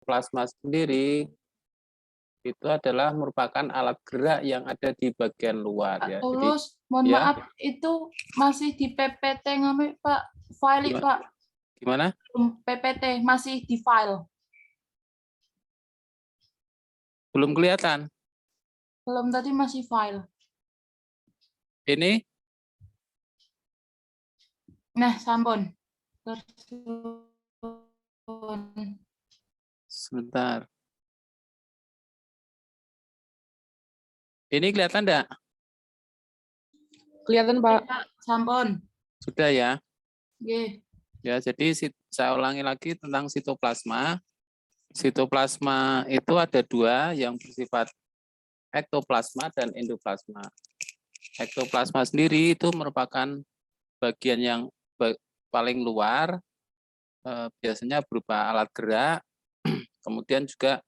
sitoplasma sendiri itu adalah merupakan alat gerak yang ada di bagian luar ya. Jadi Tulus, mohon ya, maaf, itu masih di PPT nganu, Pak. File, Pak. gimana? PPT masih di file. Belum kelihatan. Belum, tadi masih file. Ini Nah, sampun. sebentar. Ini kelihatan enggak? Kelihatan, Pak. Sampun. Sudah ya. Nggih. Ya, jadi saya ulangi lagi tentang sitoplasma. Sitoplasma itu ada dua, yang bersifat ektoplasma dan endoplasma. Ektoplasma sendiri itu merupakan bagian yang paling luar, biasanya berupa alat gerak, kemudian juga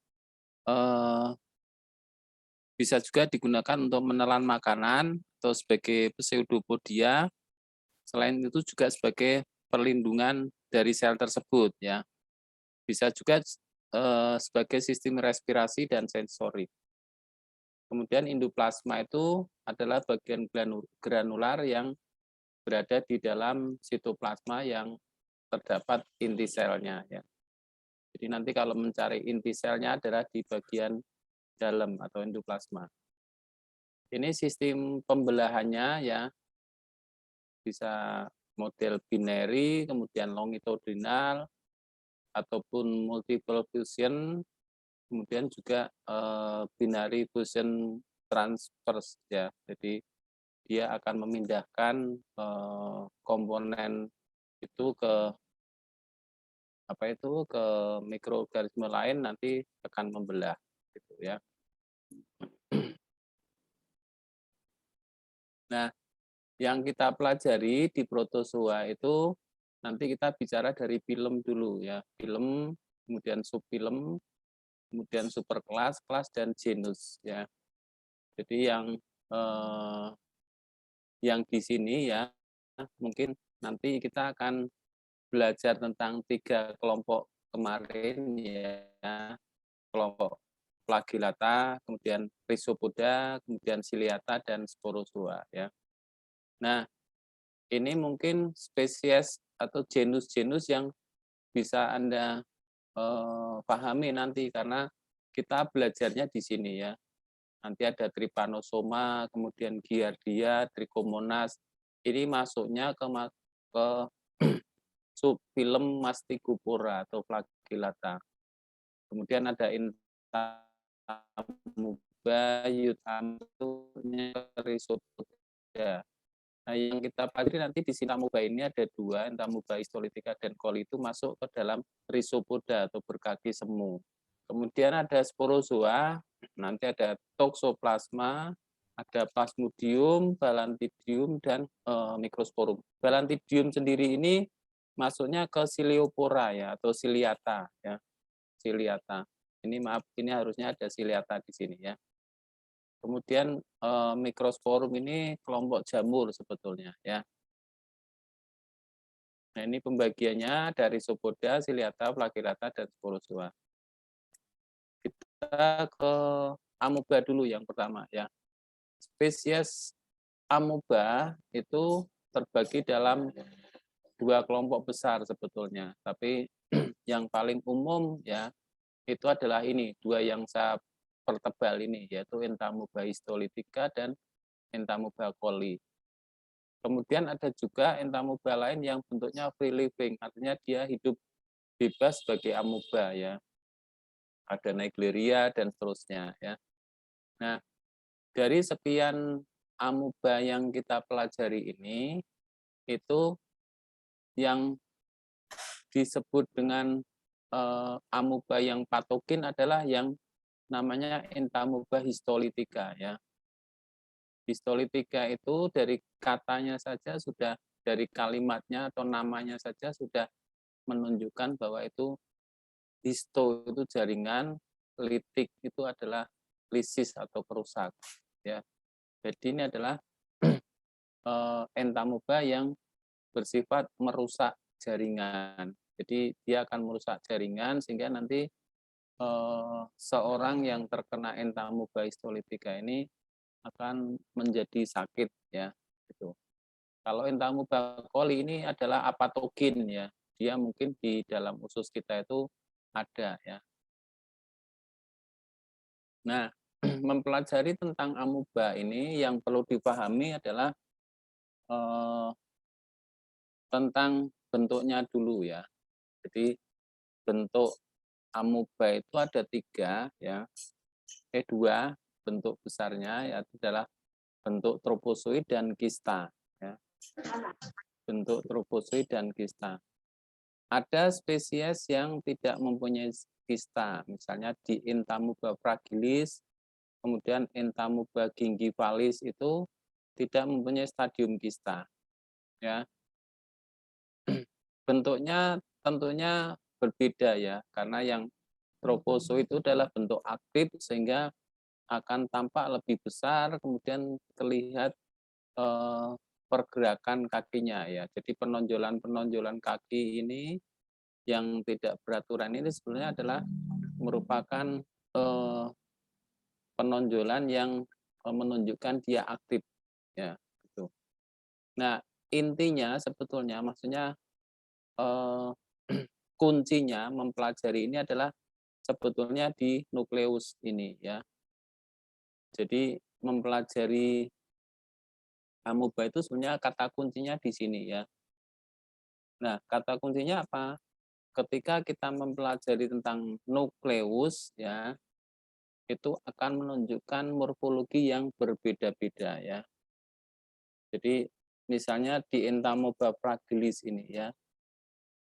bisa juga digunakan untuk menelan makanan atau sebagai pseudopodia. Selain itu juga sebagai perlindungan dari sel tersebut ya. Bisa juga sebagai sistem respirasi dan sensori. Kemudian endoplasma itu adalah bagian granular yang berada di dalam sitoplasma yang terdapat inti selnya ya. Jadi nanti kalau mencari inti selnya adalah di bagian dalam atau endoplasma. Ini sistem pembelahannya ya, bisa model binary, kemudian longitudinal, ataupun multiple fusion, kemudian juga binary fusion transverse ya. Jadi dia akan memindahkan komponen itu ke ke mikroorganisme lain, nanti akan membelah gitu ya. Nah, yang kita pelajari di protozoa itu nanti kita bicara dari film dulu ya, film, kemudian subfilum, kemudian superkelas, kelas dan genus ya. Jadi yang di sini ya mungkin nanti kita akan belajar tentang 3 kelompok kemarin ya, kelompok Flagellata, kemudian Rhizopoda, kemudian Ciliata dan Sporozoa ya. Nah, ini mungkin spesies atau genus-genus yang bisa Anda pahami nanti karena kita belajarnya di sini ya. Nanti ada Trypanosoma, kemudian Giardia, Trichomonas. Ini masuknya ke subfilum Masticupora atau Flagellata. Kemudian ada Entamuba, Euthamuba, Rhizopoda. Nah, yang kita pelajari nanti di Entamuba ini ada 2, Entamuba histolytica dan coli itu masuk ke dalam Rhizopoda atau berkaki semu. Kemudian ada Sporozoa, nanti ada Toxoplasma, ada Plasmodium, Balantidium, dan Microsporum. Balantidium sendiri ini masuknya ke Ciliopora ya atau Ciliata ya. Ciliata. Ini maaf, ini harusnya ada Ciliata di sini ya. Kemudian Microsporum ini kelompok jamur sebetulnya ya. Nah, ini pembagiannya dari Rhizopoda, Ciliata, Flagellata, dan Sporozoa. Kita ke amoeba dulu yang pertama ya. Spesies amoeba itu terbagi dalam 2 kelompok besar sebetulnya, tapi yang paling umum ya itu adalah ini, 2 yang saya pertebal ini, yaitu Entamuba histolytica dan Entamuba coli. Kemudian ada juga Entamuba lain yang bentuknya free living, artinya dia hidup bebas sebagai amoeba ya. Ada Naegleria dan seterusnya ya. Nah, dari sekian amoeba yang kita pelajari ini, itu yang disebut dengan amoeba yang patogen adalah yang namanya Entamuba histolytica ya. Histolytica itu dari katanya saja sudah, dari kalimatnya atau namanya saja sudah menunjukkan bahwa itu histo itu jaringan, litik itu adalah lisis atau perusak ya. Jadi ini adalah Entamuba yang bersifat merusak jaringan. Jadi dia akan merusak jaringan sehingga nanti seorang yang terkena entamuba histolytica ini akan menjadi sakit ya gitu. Kalau entamuba coli ini adalah apatogen ya. Dia mungkin di dalam usus kita itu ada ya. Nah, mempelajari tentang amuba ini yang perlu dipahami adalah eh, tentang bentuknya dulu ya. Jadi bentuk amuba itu ada 3 ya. Dua bentuk besarnya yaitu adalah bentuk tropozoid dan kista ya. Bentuk tropozoid dan kista. Ada spesies yang tidak mempunyai kista, misalnya di Entamuba fragilis, kemudian Entamuba gingivalis itu tidak mempunyai stadium kista ya. Bentuknya tentunya berbeda ya, karena yang tropozoid itu adalah bentuk aktif sehingga akan tampak lebih besar, kemudian terlihat pergerakan kakinya ya. Jadi penonjolan-penonjolan kaki ini yang tidak beraturan ini sebenarnya adalah merupakan penonjolan yang menunjukkan dia aktif ya gitu. Nah, intinya sebetulnya maksudnya eh, kuncinya mempelajari ini adalah sebetulnya di nukleus ini ya. Jadi mempelajari amuba itu sebenarnya kata kuncinya di sini ya. Nah, kata kuncinya apa? Ketika kita mempelajari tentang nukleus ya, itu akan menunjukkan morfologi yang berbeda-beda ya. Jadi misalnya di Entamoeba fragilis ini ya,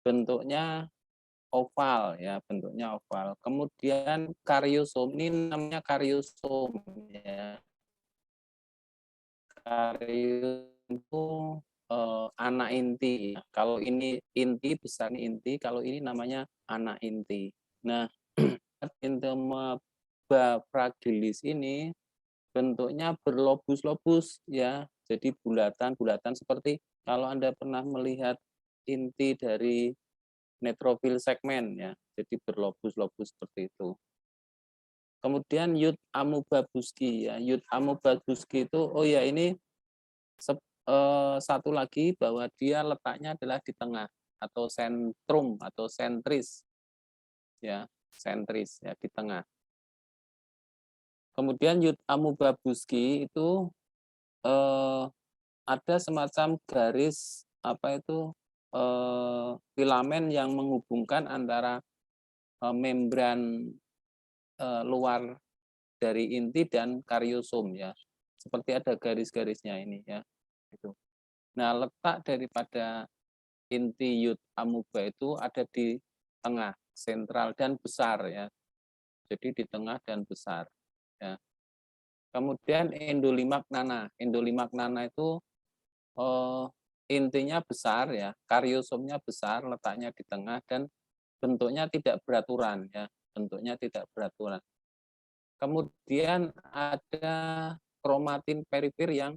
bentuknya oval ya, bentuknya oval. Kemudian karyosom ini namanya karyosom ya. Karyosom itu anak inti. Kalau ini inti besar inti, kalau ini namanya anak inti. Nah, Entamoeba fragilis ini bentuknya berlobus-lobus ya. Jadi bulatan-bulatan seperti kalau Anda pernah melihat inti dari neutrofil segmen ya. Jadi berlobus-lobus seperti itu. Kemudian Yud amubabuski ya. Yud amubabuski itu oh ya ini satu lagi bahwa dia letaknya adalah di tengah atau sentrum atau sentris ya, sentris ya di tengah. Kemudian Yud amubabuski itu ada semacam garis apa itu filamen yang menghubungkan antara membran luar dari inti dan karyosom ya. Seperti ada garis-garisnya ini ya. Itu. Nah, letak daripada inti Yud amuba itu ada di tengah, sentral dan besar ya. Jadi di tengah dan besar ya. Kemudian endolimak nana. Endolimak nana itu intinya besar ya, karyosomnya besar, letaknya di tengah dan bentuknya tidak beraturan ya, bentuknya tidak beraturan. Kemudian ada kromatin perifir yang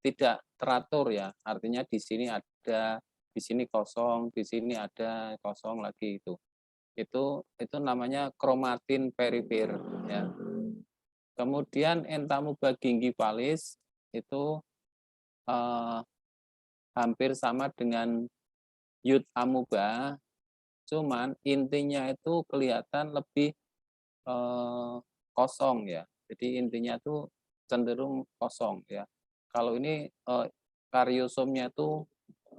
tidak teratur ya, artinya di sini ada, di sini kosong, di sini ada kosong lagi itu. Itu namanya kromatin perifir ya. Kemudian Entamuba gingivalis itu hampir sama dengan Yud amuba, cuman intinya itu kelihatan lebih kosong ya. Jadi intinya itu cenderung kosong ya. Kalau ini karyosomnya itu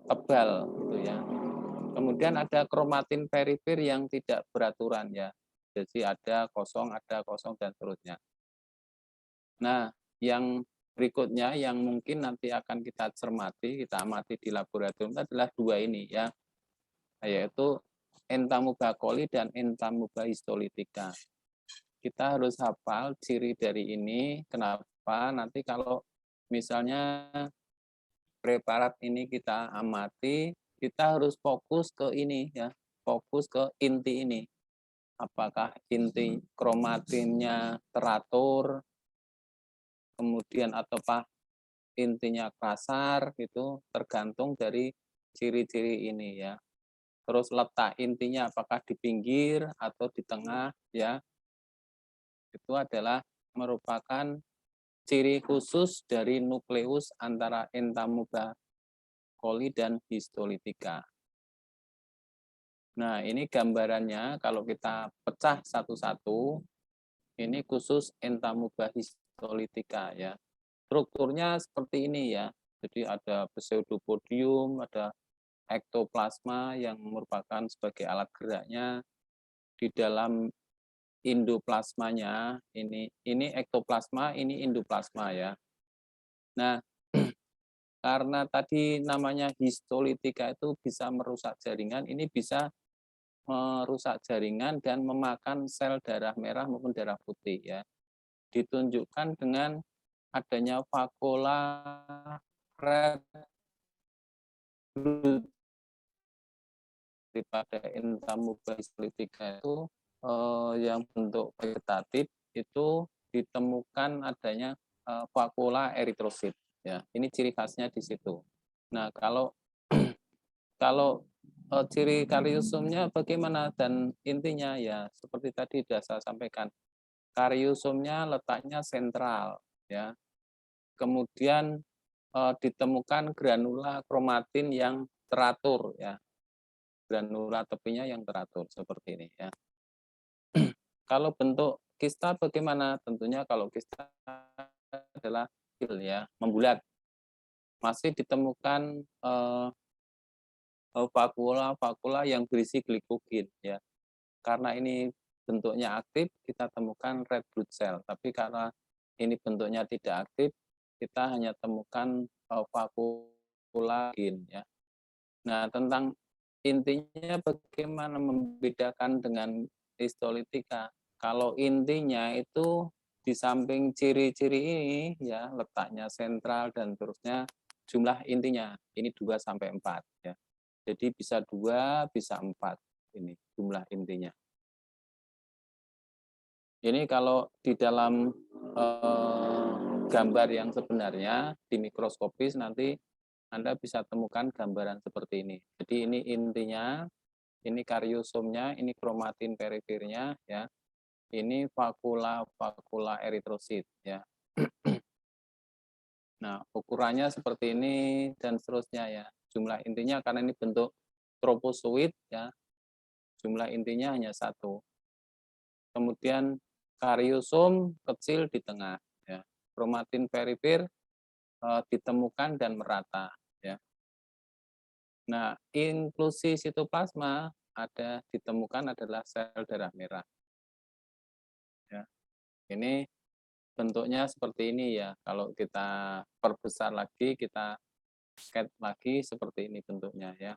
tebal gitu ya. Kemudian ada kromatin perifir yang tidak beraturan ya. Jadi ada kosong dan seterusnya. Nah, yang berikutnya yang mungkin nanti akan kita cermati, kita amati di laboratorium adalah dua ini ya, yaitu Entamuba coli dan Entamuba histolytica. Kita harus hafal ciri dari ini. Kenapa? Nanti kalau misalnya preparat ini kita amati, kita harus fokus ke ini ya, fokus ke inti ini. Apakah inti kromatinnya teratur, kemudian ataukah intinya kasar, itu tergantung dari ciri-ciri ini ya. terus letak intinya apakah di pinggir atau di tengah ya, itu adalah merupakan ciri khusus dari nukleus antara entamuba coli dan histolitika. Nah, ini gambarannya kalau kita pecah satu-satu, ini khusus entamuba histolitika ya. Strukturnya seperti ini ya. Jadi ada pseudopodium, ada ektoplasma yang merupakan sebagai alat geraknya. Di dalam endoplasmanya ini ektoplasma, ini endoplasma ya. Nah, karena tadi namanya histolitika itu bisa merusak jaringan, ini bisa merusak jaringan dan memakan sel darah merah maupun darah putih ya. Ditunjukkan dengan adanya vakuola red blood daripada entamuba histolitika itu yang bentuk vegetatif itu ditemukan adanya vakuola eritrosit ya. Ini ciri khasnya di situ. Nah, kalau kalau ciri kariosomnya bagaimana dan intinya ya seperti tadi sudah saya sampaikan. Kariosomnya letaknya sentral ya. Kemudian ditemukan granula kromatin yang teratur ya. Granula tepinya yang teratur seperti ini ya. Kalau bentuk kista bagaimana? Tentunya kalau kista adalah kecil ya, membulat. Masih ditemukan vakula yang berisi glikogen ya. Karena ini bentuknya aktif, kita temukan red blood cell. Tapi karena ini bentuknya tidak aktif, kita hanya temukan vakula ya. Nah, tentang intinya bagaimana membedakan dengan histolitika. Kalau intinya itu di samping ciri-ciri ini ya letaknya sentral dan terusnya jumlah intinya ini 2 sampai 4 ya. Jadi bisa 2, bisa 4 ini jumlah intinya. Ini kalau di dalam gambar yang sebenarnya di mikroskopis nanti Anda bisa temukan gambaran seperti ini. Jadi ini intinya, ini kariosomnya, ini kromatin perifernya ya. Ini vakula eritrosit ya. Nah, ukurannya seperti ini dan seterusnya ya. Jumlah intinya karena ini bentuk tropozoid ya. Jumlah intinya hanya 1. Kemudian kariosom kecil di tengah ya. Kromatin perifer ditemukan dan merata ya. Nah, inklusi sitoplasma ditemukan adalah sel darah merah. Ya. Ini bentuknya seperti ini ya. Kalau kita perbesar lagi, kita sket lagi seperti ini bentuknya ya.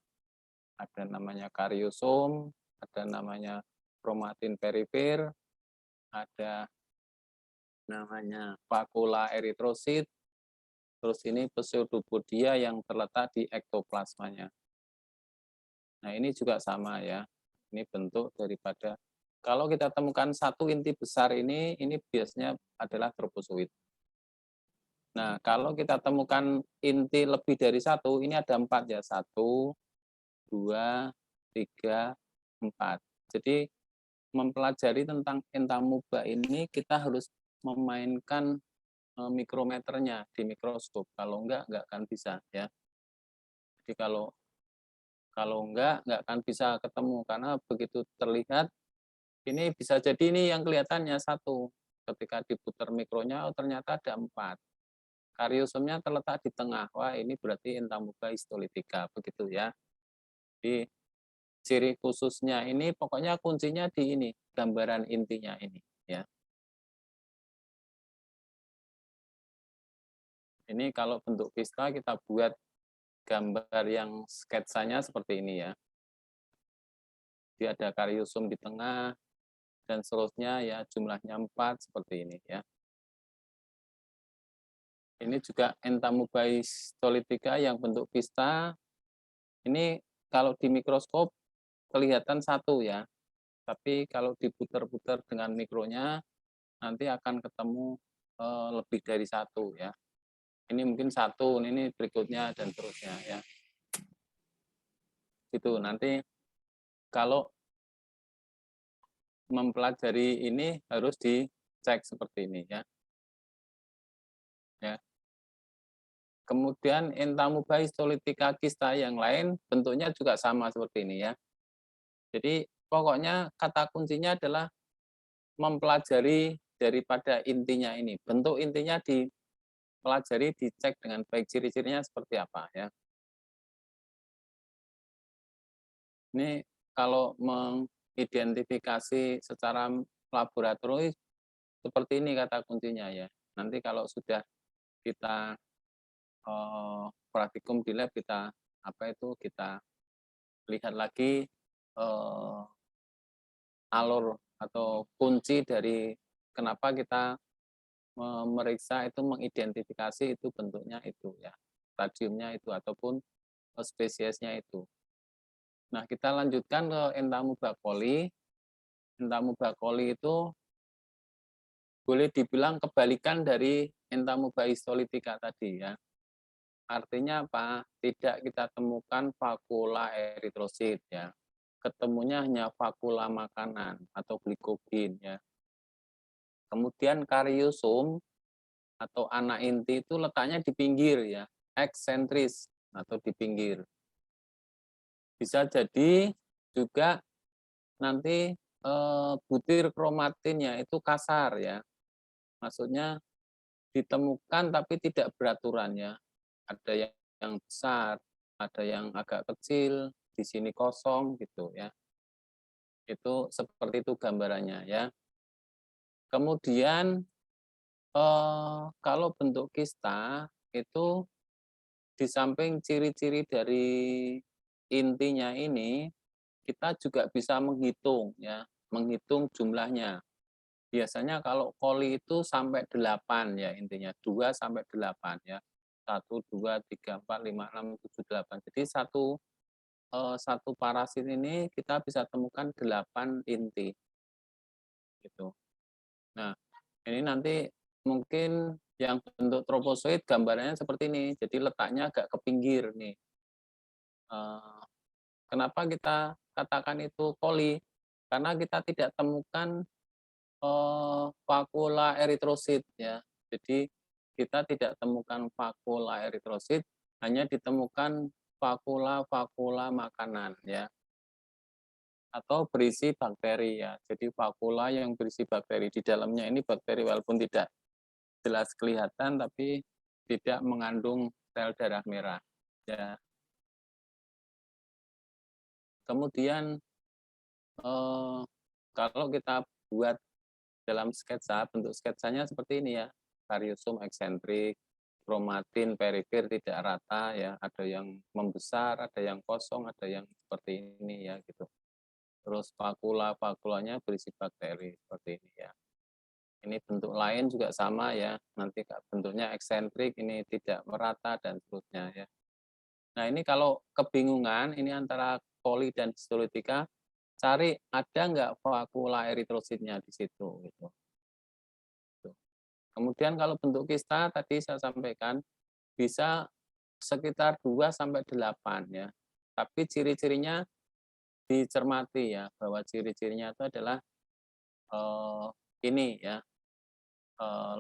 Ada namanya kariosom, ada namanya kromatin perifer, ada namanya vakula eritrosit, terus ini pseudopodia yang terletak di ektoplasmanya. Nah, ini juga sama ya. Ini bentuk daripada kalau kita temukan satu inti besar ini biasanya adalah tropozoid. Nah, kalau kita temukan inti lebih dari 1, ini ada 4 ya. 1, 2, 3, 4. Jadi mempelajari tentang entamuba ini kita harus memainkan mikrometernya di mikroskop. Kalau enggak akan bisa ya. Jadi kalau enggak akan bisa ketemu karena begitu terlihat ini bisa jadi ini yang kelihatannya 1. Ketika diputar mikronya oh ternyata ada 4. Kariosomnya terletak di tengah. Wah, ini berarti entamuba histolitika begitu ya. Di ciri khususnya ini pokoknya kuncinya di ini, gambaran intinya ini ya. Ini kalau bentuk kista kita buat gambar yang sketsanya seperti ini ya. Jadi ada kariosom di tengah dan seterusnya ya jumlahnya 4 seperti ini ya. Ini juga entamuba histolitika yang bentuk kista. Ini kalau di mikroskop kelihatan 1 ya. Tapi kalau diputar-putar dengan mikronya nanti akan ketemu lebih dari 1 ya. Ini mungkin 1, ini berikutnya dan terusnya ya. Itu nanti kalau mempelajari ini harus dicek seperti ini ya. Ya. Kemudian entamuba histolytica kista yang lain bentuknya juga sama seperti ini ya. Jadi pokoknya kata kuncinya adalah mempelajari daripada intinya ini. Bentuk intinya dipelajari, dicek dengan baik ciri-cirinya seperti apa ya. Ini kalau mengidentifikasi secara laboratorium seperti ini kata kuncinya ya. Nanti kalau sudah kita praktikum di lab kita kita lihat lagi alur atau kunci dari kenapa kita memeriksa itu mengidentifikasi itu bentuknya itu ya, stadiumnya itu ataupun spesiesnya itu. Nah, kita lanjutkan ke Entamuba coli. Entamuba coli itu boleh dibilang kebalikan dari Entamuba histolytica tadi ya. Artinya apa? Tidak kita temukan vakula eritrosit ya. Ketemunya hanya vakula makanan atau glikogen ya. Kemudian karyosom atau anak inti itu letaknya di pinggir ya, eksentris atau di pinggir. Bisa jadi juga nanti butir kromatinnya itu kasar ya. Maksudnya ditemukan tapi tidak beraturan ya. Ada yang besar, ada yang agak kecil, di sini kosong gitu ya. Itu seperti itu gambarannya ya. Kemudian kalau bentuk kista itu di samping ciri-ciri dari intinya ini, kita juga bisa menghitung ya, menghitung jumlahnya. Biasanya kalau koli itu sampai 8 ya intinya, 2 sampai 8 ya. 1, 2, 3, 4, 5, 6, 7, 8. Jadi satu parasit ini kita bisa temukan 8 inti. Gitu. Nah, ini nanti mungkin yang bentuk tropozoid gambarannya seperti ini. Jadi letaknya agak ke pinggir nih. Kenapa kita katakan itu koli? Karena kita tidak temukan vakula eritrosit ya. Jadi kita tidak temukan vakula eritrosit, hanya ditemukan vakula-vakula makanan ya. Atau berisi bakteri ya. Jadi vakula yang berisi bakteri di dalamnya ini bakteri walaupun tidak jelas kelihatan tapi tidak mengandung sel darah merah ya. Kemudian kalau kita buat dalam sketsa, bentuk sketsanya seperti ini ya. Kariosum eksentrik, kromatin perifer tidak rata ya, ada yang membesar, ada yang kosong, ada yang seperti ini ya gitu. Terus vakulanya berisi bakteri seperti ini ya. Ini bentuk lain juga sama ya, nanti bentuknya eksentrik, ini tidak merata dan seterusnya ya. Nah ini kalau kebingungan, ini antara coli dan histolytica, cari ada nggak vakula eritrositnya di situ gitu. Kemudian kalau bentuk kista tadi saya sampaikan bisa sekitar 2 sampai 8 ya. Tapi ciri-cirinya dicermati ya, bahwa ciri-cirinya itu adalah ini ya,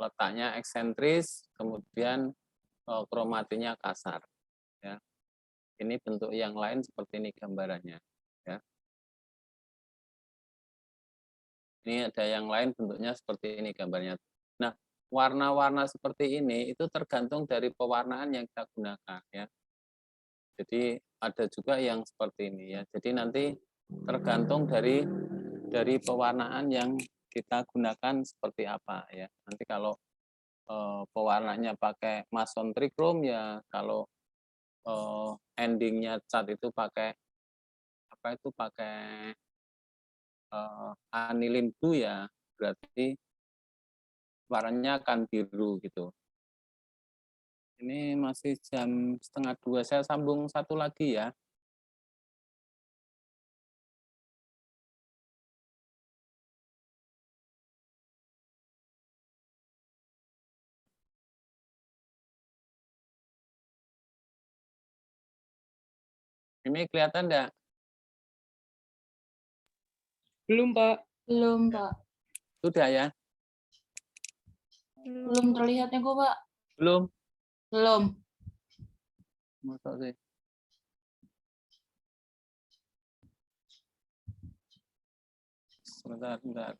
letaknya eksentris, kemudian kromatinya kasar ya. Ini bentuk yang lain seperti ini gambarannya ya. Ini ada yang lain bentuknya seperti ini gambarnya. Nah, warna-warna seperti ini itu tergantung dari pewarnaan yang kita gunakan ya. Jadi ada juga yang seperti ini ya. Jadi nanti tergantung dari pewarnaan yang kita gunakan seperti apa ya. Nanti kalau pewarnanya pakai mason trichrome ya, kalau endingnya cat itu pakai apa itu pakai anilin blue ya, berarti warnanya akan biru gitu. Ini masih jam 1:30, saya sambung satu lagi ya. Ini kelihatan enggak? Belum, Pak. Belum, Pak. Sudah ya? Belum terlihatnya kok, Pak. Belum? Belum. Masa sih? Sebentar, sebentar.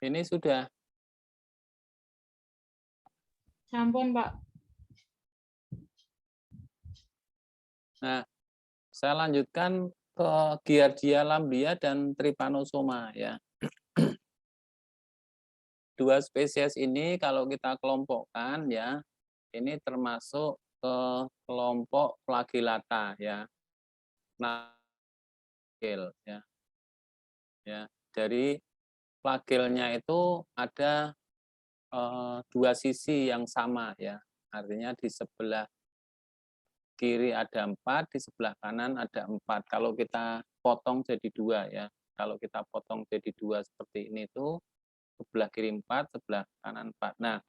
Ini sudah. Sampun, Pak. Nah, saya lanjutkan ke Giardia lamblia dan Trypanosoma ya. Dua spesies ini kalau kita kelompokkan ya, ini termasuk ke kelompok Flagellata ya. Nah, ya. Ya, dari flagelnya itu ada dua sisi yang sama ya. Artinya di sebelah kiri ada 4, di sebelah kanan ada 4. Kalau kita potong jadi 2 ya. Kalau kita potong jadi 2 seperti ini tuh sebelah kiri 4, sebelah kanan 4. Nah,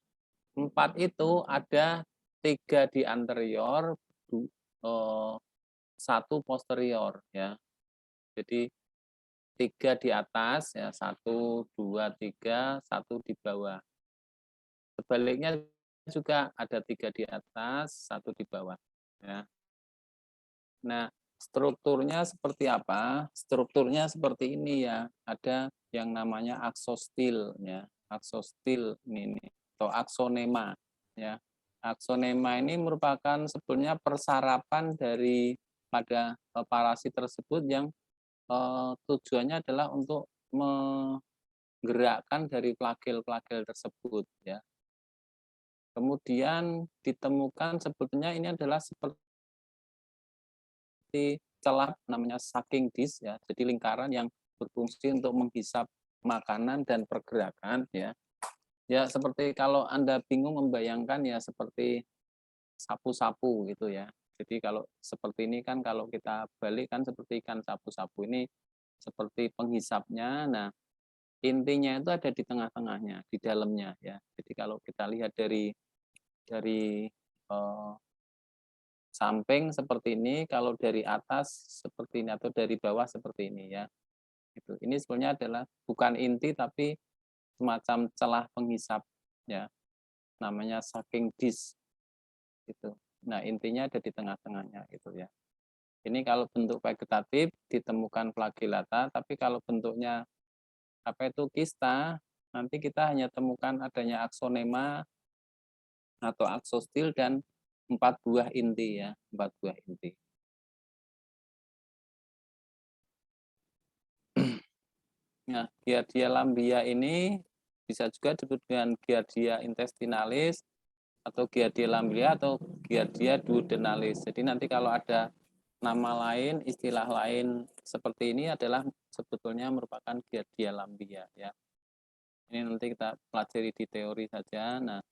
4 itu ada 3 di anterior, 1 posterior ya. Jadi 3 di atas ya, 1, 2, 3, 1 di bawah. Sebaliknya juga ada 3 di atas, 1 di bawah ya. Nah, strukturnya seperti apa? Strukturnya seperti ini ya. Ada yang namanya aksostil ya. Aksostil ini atau aksonema ya. Aksonema ini merupakan sebetulnya persarapan dari pada parasit tersebut yang tujuannya adalah untuk menggerakkan dari flagel-flagel tersebut ya. Kemudian ditemukan sebetulnya ini adalah seperti celah namanya sucking dish ya. Jadi lingkaran yang berfungsi untuk menghisap makanan dan pergerakan ya. Ya seperti kalau Anda bingung membayangkan ya seperti sapu-sapu gitu ya. Jadi kalau seperti ini kan kalau kita balik kan seperti ikan sapu-sapu ini seperti penghisapnya. Nah, intinya itu ada di tengah-tengahnya, di dalamnya ya. Jadi kalau kita lihat dari samping seperti ini, kalau dari atas seperti ini atau dari bawah seperti ini ya. Itu. Ini sebenarnya adalah bukan inti tapi semacam celah penghisap ya. Namanya sucking dish gitu. Nah, intinya ada di tengah-tengahnya gitu ya. Ini kalau bentuk vegetatif ditemukan flagellata, tapi kalau bentuknya apa itu kista, nanti kita hanya temukan adanya aksonema atau aksostil dan 4 buah inti ya, 4 buah inti. Nah, Giardia lamblia ini bisa juga disebut dengan Giardia intestinalis atau Giardia lamblia atau Giardia duodenalis. Jadi nanti kalau ada nama lain, istilah lain seperti ini adalah sebetulnya merupakan Giardia lamblia ya. Ini nanti kita pelajari di teori saja. Nah,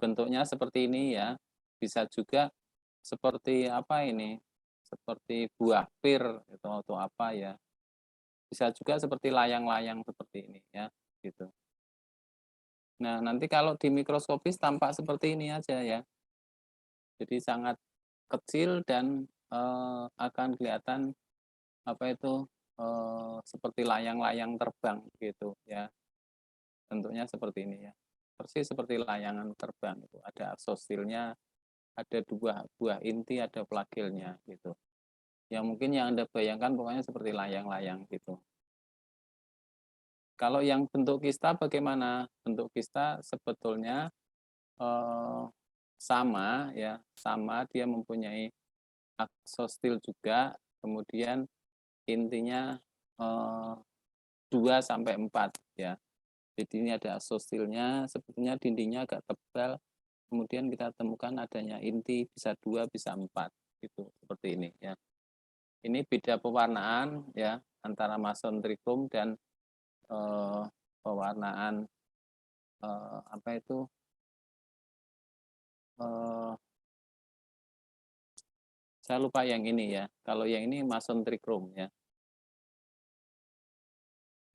bentuknya seperti ini ya. Bisa juga seperti apa ini? Seperti buah pir atau apa ya. Bisa juga seperti layang-layang seperti ini ya, gitu. Nah, nanti kalau di mikroskopis tampak seperti ini aja ya. Jadi sangat kecil dan akan kelihatan apa itu seperti layang-layang terbang gitu ya. Bentuknya seperti ini ya. Persis seperti layangan terbang itu. Ada aksostilnya, ada 2 buah inti, ada flagilnya gitu. Yang mungkin yang Anda bayangkan pokoknya seperti layang-layang gitu. Kalau yang bentuk kista bagaimana? Bentuk kista sebetulnya sama ya, sama dia mempunyai aksostil juga, kemudian intinya 2 sampai 4 ya. Jadi ini ada asosilnya, sebetulnya dindingnya agak tebal. Kemudian kita temukan adanya inti, bisa 2, bisa 4, gitu, seperti ini ya. Ini beda pewarnaan ya antara mason trichrome dan pewarnaan apa itu saya lupa yang ini ya. Kalau yang ini mason trichrome ya.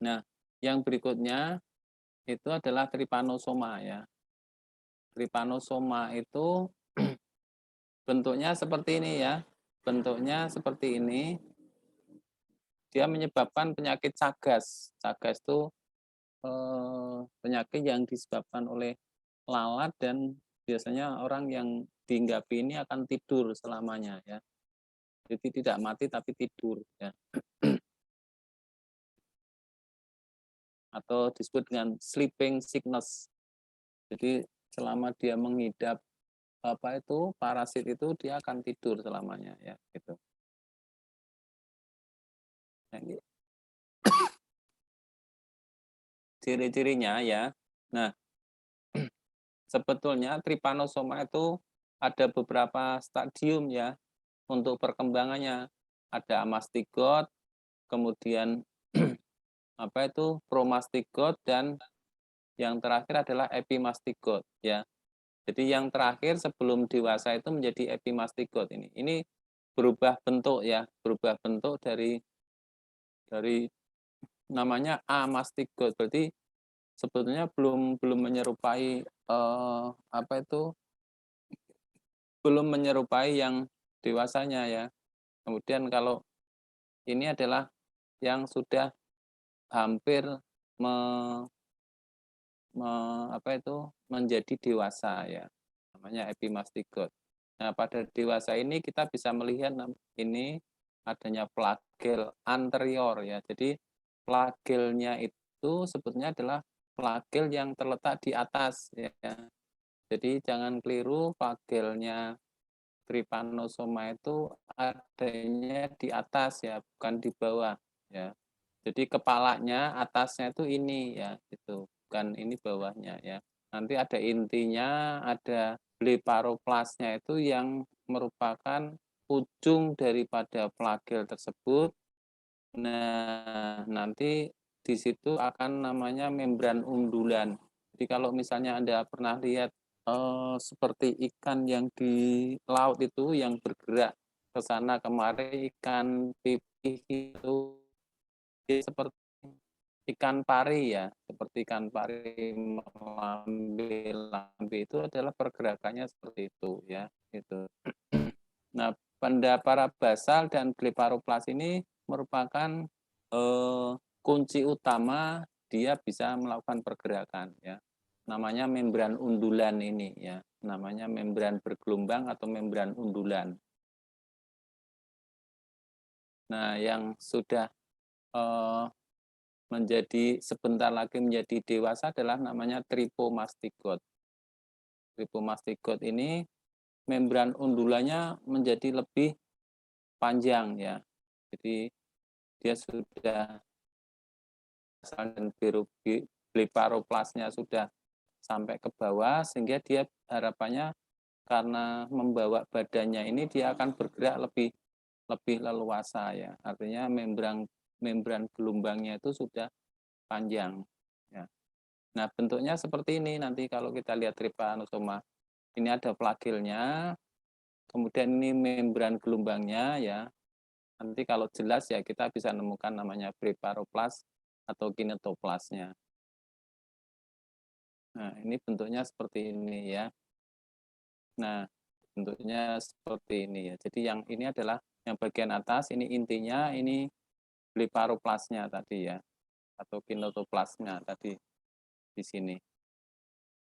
Nah, yang berikutnya itu adalah trypanosoma ya. Trypanosoma itu bentuknya seperti ini ya. Bentuknya seperti ini. Dia menyebabkan penyakit Chagas. Chagas itu penyakit yang disebabkan oleh lalat dan biasanya orang yang dihinggapi ini akan tidur selamanya ya. Jadi tidak mati tapi tidur ya. Atau disebut dengan sleeping sickness. Jadi selama dia mengidap apa itu parasit itu dia akan tidur selamanya ya gitu. Nah, ciri-cirinya ya. Nah, sebetulnya trypanosoma itu ada beberapa stadium ya untuk perkembangannya. Ada amastigot, kemudian apa itu promastigot dan yang terakhir adalah epimastigot ya. Jadi yang terakhir sebelum dewasa itu menjadi epimastigot ini. Ini berubah bentuk ya, berubah bentuk dari namanya amastigot. Berarti sebetulnya belum belum menyerupai apa itu belum menyerupai yang dewasanya ya. Kemudian kalau ini adalah yang sudah hampir me, apa itu menjadi dewasa ya. Namanya epimastigot. Nah, pada dewasa ini kita bisa melihat ini adanya flagel anterior ya. Jadi flagelnya itu sebetulnya adalah flagel yang terletak di atas ya. Jadi jangan keliru flagelnya trypanosoma itu adanya di atas ya, bukan di bawah ya. Jadi kepalanya atasnya itu ini ya, itu bukan ini bawahnya ya. Nanti ada intinya, ada bleparoplasnya itu yang merupakan ujung daripada flagel tersebut. Nah, nanti di situ akan namanya membran undulan. Jadi kalau misalnya Anda pernah lihat seperti ikan yang di laut itu yang bergerak ke sana kemari, ikan pipih itu seperti ikan pari ya, seperti ikan pari melambai itu adalah pergerakannya seperti itu ya, gitu. Nah, pada para basal dan bleparoplas ini merupakan kunci utama dia bisa melakukan pergerakan ya. Namanya membran undulan ini ya, namanya membran bergelombang atau membran undulan. Nah, yang sudah menjadi sebentar lagi menjadi dewasa adalah namanya tripomastigot. Tripomastigot ini membran undulannya menjadi lebih panjang ya. Jadi dia sudah dan bleparoplasnya sudah sampai ke bawah sehingga dia harapannya karena membawa badannya ini dia akan bergerak lebih lebih leluasa ya. Artinya membran membran gelombangnya itu sudah panjang ya. Nah, bentuknya seperti ini nanti kalau kita lihat trypanosoma. Ini ada flagelnya, kemudian ini membran gelombangnya ya. Nanti kalau jelas ya kita bisa menemukan namanya bleparoplas atau kinetoplasnya. Nah, ini bentuknya seperti ini ya. Nah, bentuknya seperti ini ya. Jadi yang ini adalah yang bagian atas, ini intinya, ini bleparoplasnya tadi ya. Atau kinetoplasnya tadi di sini.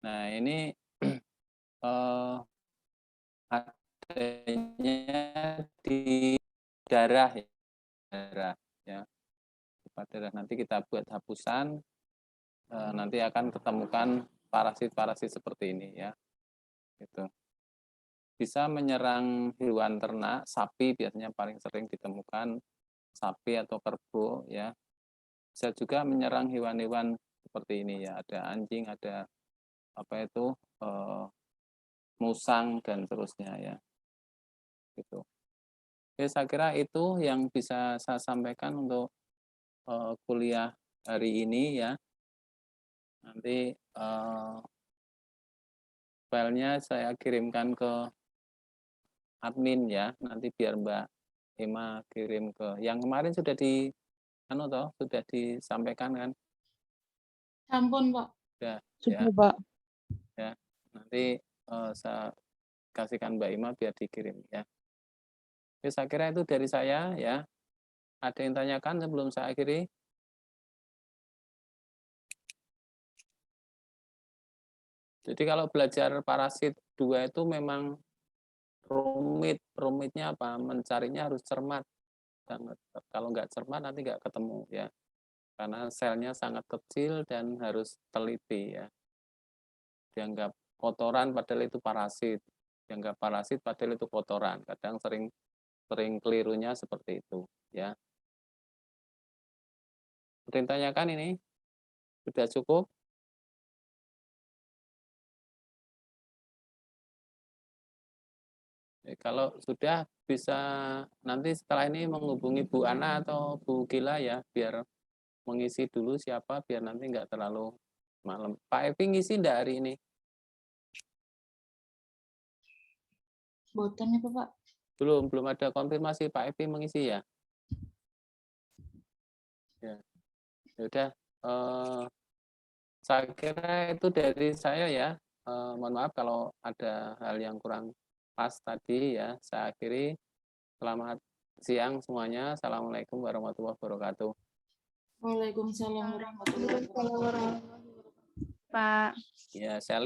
Nah, ini eh, adanya di darah ya. Darah ya. Darah nanti kita buat hapusan, nanti akan ketemukan parasit-parasit seperti ini ya. Gitu. Bisa menyerang hewan ternak, sapi biasanya paling sering ditemukan, sapi atau kerbau ya. Bisa juga menyerang hewan-hewan seperti ini ya, ada anjing, ada apa itu musang dan seterusnya ya, gitu. Oke, saya kira itu yang bisa saya sampaikan untuk kuliah hari ini ya. Nanti filenya saya kirimkan ke admin ya. Nanti biar Mbak Emma kirim ke yang kemarin sudah sudah disampaikan kan? Sampun, Pak. Sudah ya. Sudah, Pak. Ya. Nanti saya kasihkan Mbak Emma biar dikirim ya. Oke, saya kira itu dari saya ya. Ada yang tanyakan sebelum saya akhiri? Jadi kalau belajar parasit 2 itu memang rumitnya apa? Mencarinya harus cermat banget. Kalau nggak cermat nanti nggak ketemu ya. Karena selnya sangat kecil dan harus teliti ya. Dianggap kotoran padahal itu parasit. Dianggap parasit padahal itu kotoran. Kadang sering kelirunya seperti itu ya. Pertanyakan ini sudah cukup? Kalau sudah bisa nanti setelah ini menghubungi Bu Ana atau Bu Gila ya, biar mengisi dulu siapa, biar nanti nggak terlalu malam. Pak Evi ngisi enggak hari ini? Boten ya, Pak. Belum ada konfirmasi Pak Evi mengisi ya? Ya, udah. Saya kira itu dari saya ya. Mohon maaf kalau ada hal yang kurang pas tadi ya. Saya akhiri. Selamat siang semuanya. Assalamualaikum warahmatullahi wabarakatuh. Waalaikumsalam warahmatullahi wabarakatuh. Pak. Ya, saya